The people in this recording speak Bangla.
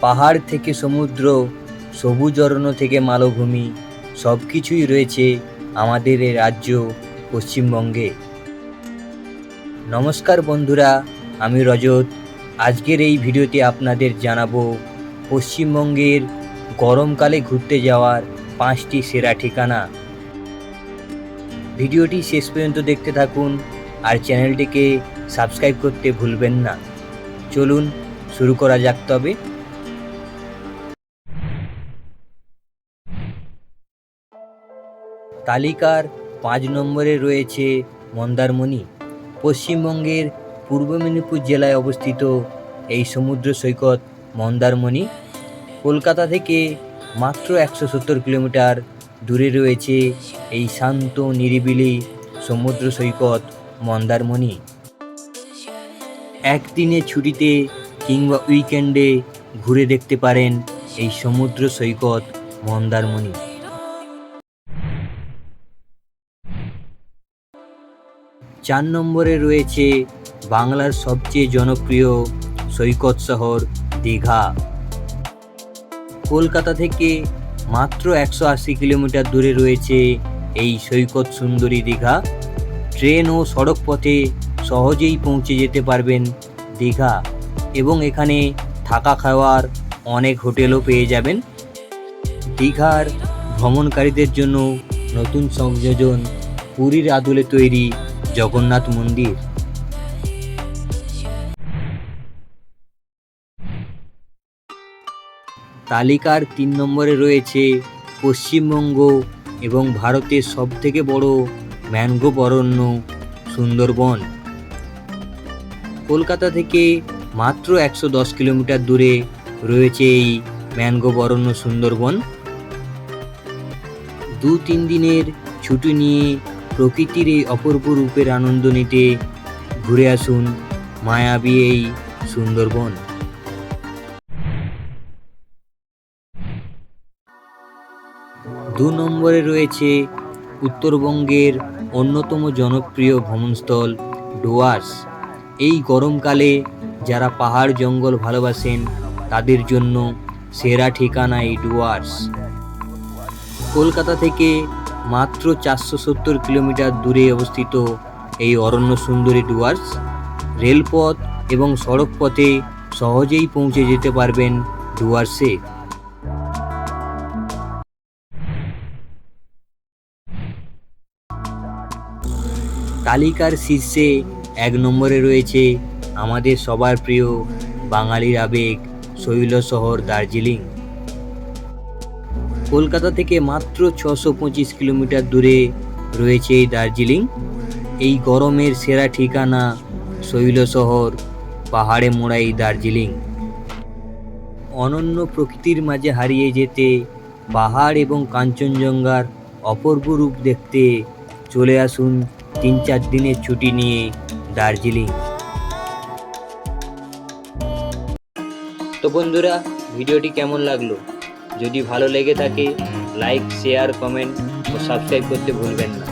পাহাড় থেকে সমুদ্র, সবুজ অরণ্য থেকে মালভূমি, সব কিছুই রয়েছে আমাদের এই রাজ্য পশ্চিমবঙ্গে। নমস্কার বন্ধুরা, আমি রজত। আজকের এই ভিডিওতে আপনাদের জানাবো পশ্চিমবঙ্গের গরমকালে ঘুরতে যাওয়ার 5টি সেরা ঠিকানা। ভিডিওটি শেষ পর্যন্ত দেখতে থাকুন আর চ্যানেলটিকে সাবস্ক্রাইব করতে ভুলবেন না। চলুন শুরু করা যাক তবে। তালিকার 5 নম্বরে রয়েছে মন্দারমণি। পশ্চিমবঙ্গের পূর্ব মেদিনীপুর জেলায় অবস্থিত এই সমুদ্র সৈকত মন্দারমণি কলকাতা থেকে মাত্র 170 কিলোমিটার দূরে রয়েছে এই শান্ত নিরিবিলি সমুদ্র সৈকত মন্দারমণি। একদিনে ছুটিতে কিংবা উইকেন্ডে ঘুরে দেখতে পারেন এই সমুদ্র সৈকত মন্দারমণি। চার নম্বরে রয়েছে বাংলার সবচেয়ে জনপ্রিয় সৈকত শহর দীঘা। কলকাতা থেকে মাত্র 180 কিলোমিটার দূরে রয়েছে এই সৈকত সুন্দরী দীঘা। ট্রেন ও সড়ক পথে সহজেই পৌঁছে যেতে পারবেন দীঘা, এবং এখানে থাকা খাওয়ার অনেক হোটেলও পেয়ে যাবেন। দীঘার ভ্রমণকারীদের জন্য নতুন সংযোজন পুরীর আদলে তৈরি জগন্নাথ মন্দির। তালিকার 3 নম্বরে রয়েছে পশ্চিমবঙ্গ এবং ভারতের সবথেকে বড় ম্যানগ্রোভ অরণ্য সুন্দরবন। কলকাতা থেকে মাত্র 110 কিলোমিটার দূরে রয়েছে এই ম্যানগ্রোভ অরণ্য সুন্দরবন। 2-3 দিনের ছুটি নিয়ে প্রকৃতির এই অপূর্ব রূপের আনন্দ নিতে ঘুরে আসুন মায়াবী এই সুন্দরবন। 2 নম্বরে রয়েছে উত্তরবঙ্গের অন্যতম জনপ্রিয় ভ্রমণস্থল ডুয়ার্স। এই গরমকালে যারা পাহাড় জঙ্গল ভালোবাসেন তাদের জন্য সেরা ঠিকানা এই ডুয়ার্স। কলকাতা থেকে মাত্র 470 কিলোমিটার দূরে অবস্থিত এই অরণ্য সুন্দরী ডুয়ার্স। রেলপথ এবং সড়ক পথে সহজেই পৌঁছে যেতে পারবেন ডুয়ার্সে। তালিকার শীর্ষে 1 নম্বরে রয়েছে আমাদের সবার প্রিয় বাঙালির আবেগ শৈল শহর দার্জিলিং। কলকাতা থেকে মাত্র 625 কিলোমিটার দূরে রয়েছে এই দার্জিলিং। এই গরমের সেরা ঠিকানা শৈল শহর পাহাড়ে মোড়া এই দার্জিলিং। অনন্য প্রকৃতির মাঝে হারিয়ে যেতে, পাহাড় এবং কাঞ্চনজঙ্ঘার অপূর্ব রূপ দেখতে চলে আসুন 3-4 দিনের ছুটি নিয়ে দার্জিলিং। তো বন্ধুরা, ভিডিওটি কেমন লাগলো? যদি ভালো লেগে থাকে লাইক, শেয়ার, কমেন্ট ও সাবস্ক্রাইব করতে ভুলবেন না।